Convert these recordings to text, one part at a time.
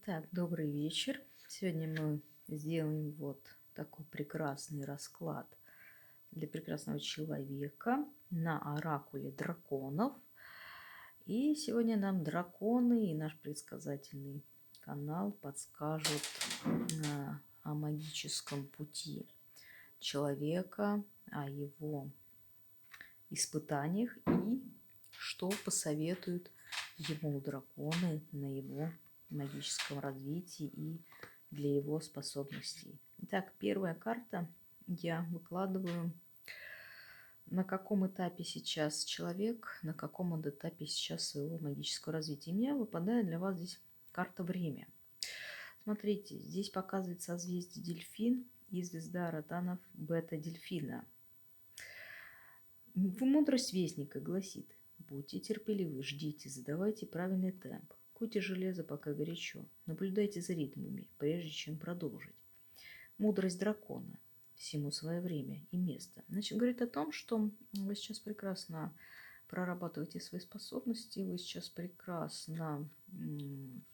Итак, добрый вечер. Сегодня мы сделаем вот такой прекрасный расклад для прекрасного человека на оракуле драконов. И сегодня нам драконы и наш предсказательный канал подскажут о магическом пути человека, о его испытаниях и что посоветуют ему драконы на его магическом развитии и для его способностей. Итак, первая карта я выкладываю, на каком этапе сейчас человек, на каком этапе сейчас своего магического развития. И мне выпадает для вас здесь карта время. Смотрите, здесь показывает созвездие Дельфин и звезда ротанов бета-дельфина. Мудрость Вестника гласит: будьте терпеливы, ждите, задавайте правильный темп. Куйте железо, пока горячо. Наблюдайте за ритмами, прежде чем продолжить. Мудрость дракона. Всему свое время и место. Значит, говорит о том, что вы сейчас прекрасно прорабатываете свои способности, вы сейчас прекрасно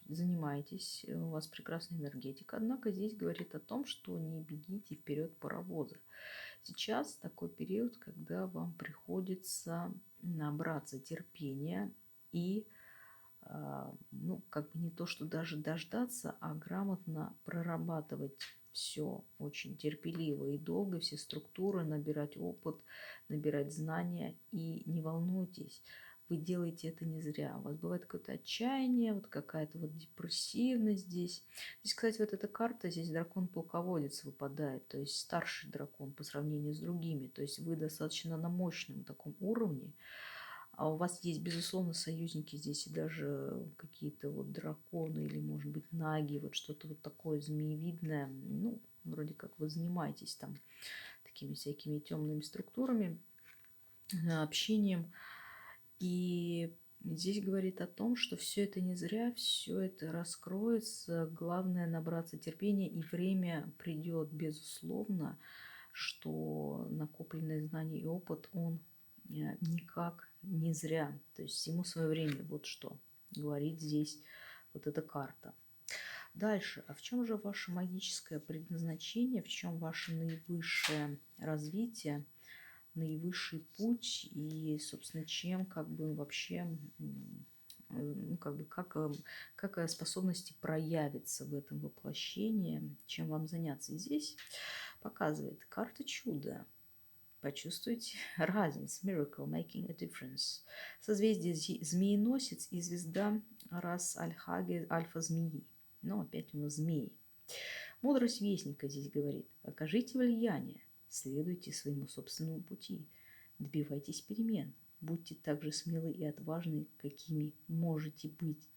занимаетесь, у вас прекрасная энергетика. Однако здесь говорит о том, что не бегите вперед паровоза. Сейчас такой период, когда вам приходится набраться терпения и, как бы не то, что даже дождаться, а грамотно прорабатывать все очень терпеливо и долго, все структуры, набирать опыт, набирать знания. И не волнуйтесь, вы делаете это не зря. У вас бывает какое-то отчаяние, вот какая-то вот депрессивность здесь. Здесь, кстати, вот эта карта, здесь дракон-полководец выпадает, то есть старший дракон по сравнению с другими. То есть вы достаточно на мощном таком уровне. А у вас есть, безусловно, союзники здесь и даже какие-то вот драконы или, может быть, наги, вот что-то вот такое змеевидное. Ну, вроде как вы занимаетесь там такими всякими темными структурами, общением. И здесь говорит о том, что все это не зря, все это раскроется. Главное набраться терпения, и время придет, безусловно, что накопленные знания и опыт, он никак не зря. То есть всему свое время. Вот что говорит здесь вот эта карта. Дальше. А в чем же ваше магическое предназначение? В чем ваше наивысшее развитие? Наивысший путь и, собственно, чем как бы вообще, как бы как способности проявятся в этом воплощении, чем вам заняться. И здесь показывает карта чуда. Почувствуйте разницу. Miracle making a difference. Созвездие змееносец и звезда Рас Аль-Хаги альфа-змеи. Но опять у нас змеи. Мудрость Вестника здесь говорит: окажите влияние, следуйте своему собственному пути, добивайтесь перемен, будьте так же смелы и отважны, какими можете быть.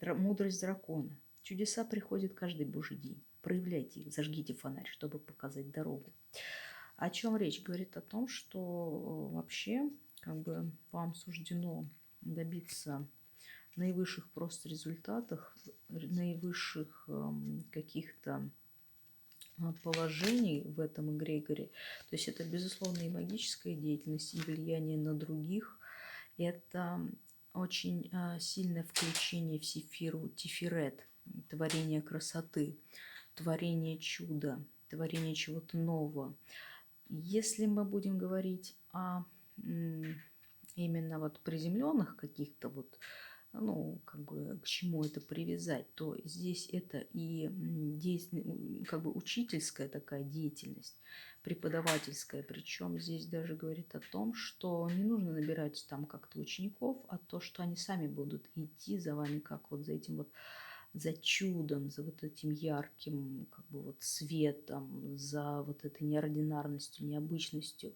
Мудрость дракона. Чудеса приходят каждый божий день. Проявляйте их, зажгите фонарь, чтобы показать дорогу. О чем речь? Говорит о том, что вообще как бы вам суждено добиться наивысших просто результатов, наивысших каких-то положений в этом эгрегоре. То есть это, безусловно, и магическая деятельность, и влияние на других. Это очень сильное включение в сефиру Тиферет, творение красоты, творение чуда, творение чего-то нового. Если мы будем говорить о именно вот приземленных каких-то вот, ну, как бы к чему это привязать, то здесь это и как бы учительская такая деятельность, преподавательская. Причем здесь даже говорит о том, что не нужно набирать там как-то учеников, а то, что они сами будут идти за вами, как вот за этим вот, за чудом, за вот этим ярким как бы вот светом, за вот этой неординарностью, необычностью.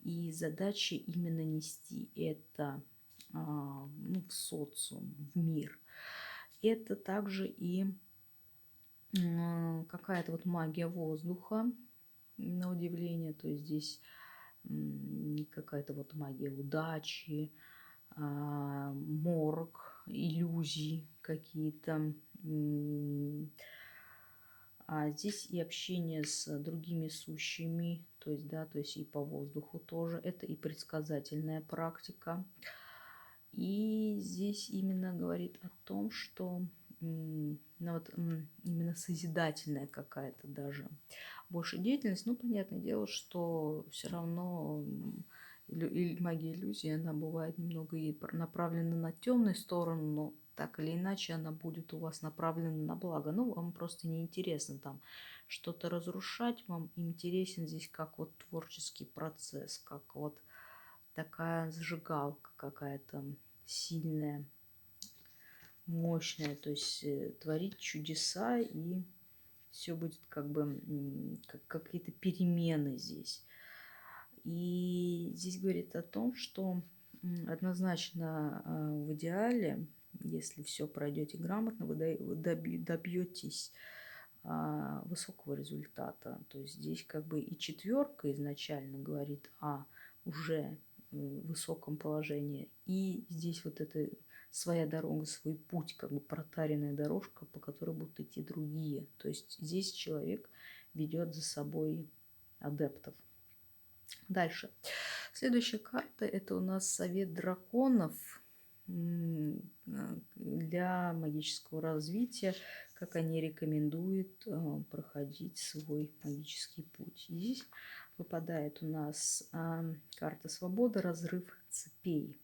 И задача именно нести это в социум, в мир. Это также и какая-то вот магия воздуха, на удивление. То есть здесь какая-то вот магия удачи, морок, иллюзий какие-то. А здесь и общение с другими сущими, то есть, да, то есть и по воздуху тоже. Это и предсказательная практика. И здесь именно говорит о том, что именно созидательная какая-то даже больше деятельность. Ну, понятное дело, что все равно магия иллюзии, она бывает немного и направлена на темную сторону, но так или иначе она будет у вас направлена на благо. Ну, вам просто неинтересно там что-то разрушать, вам интересен здесь как вот творческий процесс, как вот такая зажигалка какая-то сильная, мощная, то есть творить чудеса, и все будет как бы как какие-то перемены здесь. И здесь говорит о том, что однозначно в идеале, если все пройдете грамотно, вы добьетесь высокого результата. То есть здесь как бы и четверка изначально говорит о уже высоком положении. И здесь вот эта своя дорога, свой путь, как бы протаренная дорожка, по которой будут идти другие. То есть здесь человек ведет за собой адептов. Дальше. Следующая карта – это у нас совет драконов для магического развития, как они рекомендуют проходить свой магический путь. Здесь выпадает у нас карта свободы, разрыв цепей.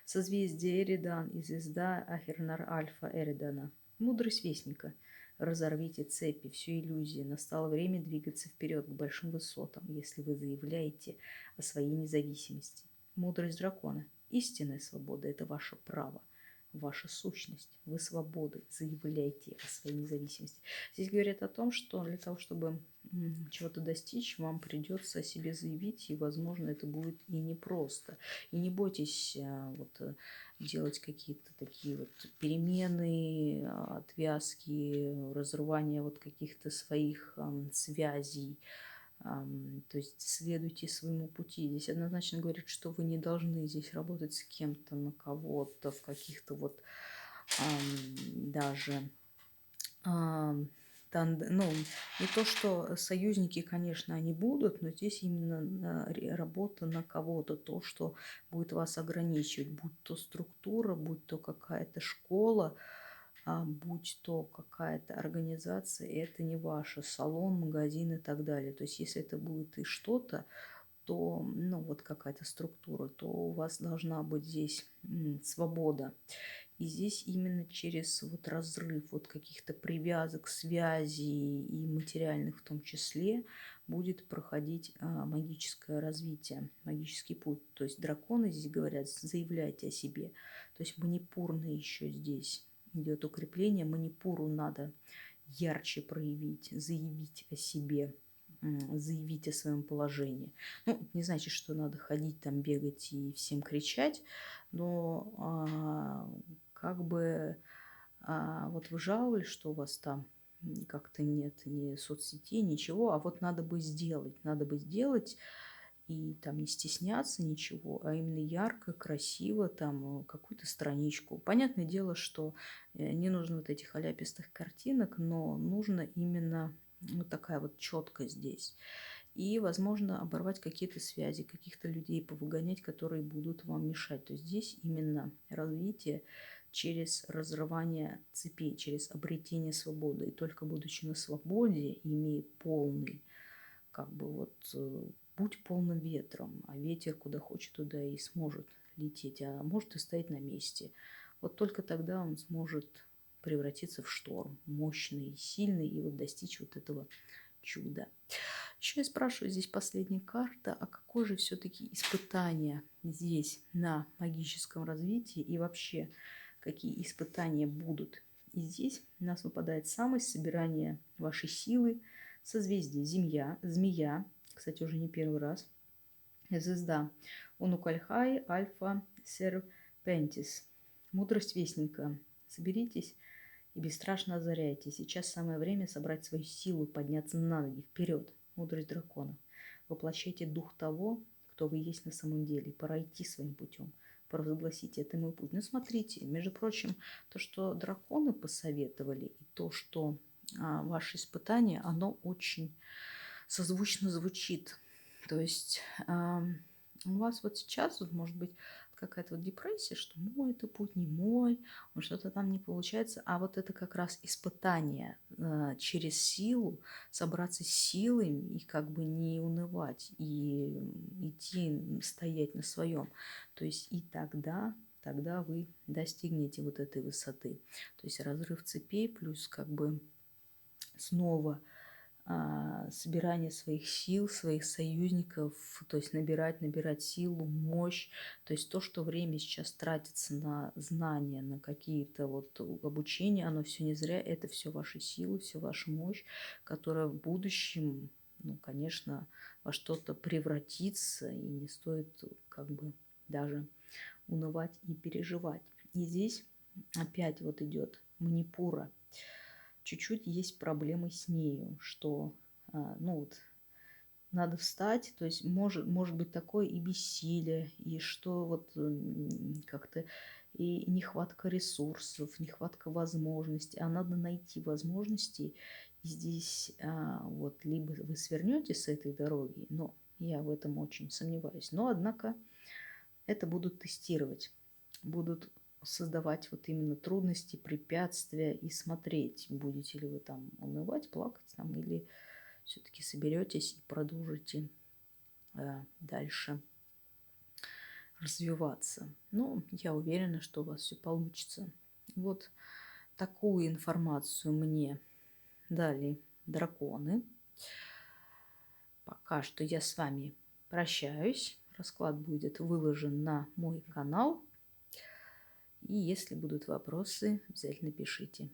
Созвездие Эридан и звезда Ахернар Альфа Эридана. Мудрость вестника. Разорвите цепи, всю иллюзии. Настало время двигаться вперед к большим высотам, если вы заявляете о своей независимости. Мудрость дракона. Истинная свобода – это ваше право, ваша сущность. Вы свободы, заявляйте о своей независимости. Здесь говорят о том, что для того, чтобы чего-то достичь, вам придется о себе заявить, и, возможно, это будет и непросто. И не бойтесь делать какие-то такие вот перемены, отвязки, разрывания вот каких-то своих связей. То есть следуйте своему пути. Здесь однозначно говорит, что вы не должны здесь работать с кем-то, на кого-то, в каких-то вот даже ну, не то, что союзники, конечно, они будут, но здесь именно работа на кого-то, то, что будет вас ограничивать, будь то структура, будь то какая-то школа, будь то какая-то организация, это не ваше, салон, магазин и так далее. То есть если это будет и что-то, то, ну, вот какая-то структура, то у вас должна быть здесь свобода. И здесь именно через вот разрыв вот каких-то привязок, связей и материальных в том числе будет проходить магическое развитие, магический путь. То есть драконы здесь говорят, заявляйте о себе. То есть манипурно еще здесь идет укрепление. Манипуру надо ярче проявить, заявить о себе, заявить о своем положении. Ну, не значит, что надо ходить там, бегать и всем кричать, но как бы вот вы жаловались, что у вас там как-то нет ни соцсетей, ничего, а вот надо бы сделать и там не стесняться ничего, а именно ярко, красиво там какую-то страничку. Понятное дело, что не нужно вот этих аляпистых картинок, но нужно именно вот такая вот четкость здесь. И, возможно, оборвать какие-то связи, каких-то людей повыгонять, которые будут вам мешать. То есть здесь именно развитие через разрывание цепей, через обретение свободы. И только будучи на свободе, имея полный, как бы вот, будь полным ветром, а ветер куда хочет, туда и сможет лететь, а может и стоять на месте. Вот только тогда он сможет превратиться в шторм, мощный, сильный, и вот достичь вот этого чуда. Еще я спрашиваю, здесь последняя карта, а какое же все-таки испытание здесь на магическом развитии и вообще какие испытания будут. И здесь у нас выпадает самость, собирание вашей силы, созвездие змея, кстати, уже не первый раз, звезда Онукальхай, Альфа, Серпентис, мудрость вестника. Соберитесь и бесстрашно озаряйте. Сейчас самое время собрать свою силу, подняться на ноги, вперед. Мудрость дракона. Воплощайте дух того, кто вы есть на самом деле. Пора идти своим путем. Провозгласите, это мой путь. Ну, смотрите, между прочим, то, что драконы посоветовали, и то, что ваше испытание, оно очень созвучно звучит. То есть у вас вот сейчас, вот, может быть, в какая-то вот депрессия, что мой это путь, не мой, вот что-то там не получается. А вот это как раз испытание через силу, собраться с силами и как бы не унывать, и идти, стоять на своем. То есть и тогда вы достигнете вот этой высоты. То есть разрыв цепей плюс как бы снова собирание своих сил, своих союзников, то есть набирать силу, мощь, то есть то, что время сейчас тратится на знания, на какие-то вот обучения, оно все не зря, это все ваши силы, все ваша мощь, которая в будущем, ну, конечно, во что-то превратится, и не стоит как бы даже унывать и переживать. И здесь опять вот идет манипура. Чуть-чуть есть проблемы с нею, что, ну вот, надо встать, то есть может быть такое и бессилие, и что вот как-то и нехватка ресурсов, нехватка возможностей, а надо найти возможности. И здесь вот либо вы свернете с этой дороги, но я в этом очень сомневаюсь, но однако это будут тестировать, будут создавать вот именно трудности, препятствия и смотреть, будете ли вы там унывать, плакать там, или все-таки соберетесь и продолжите дальше развиваться. Ну, я уверена, что у вас все получится. Вот такую информацию мне дали драконы. Пока что я с вами прощаюсь. Расклад будет выложен на мой канал. И если будут вопросы, обязательно пишите.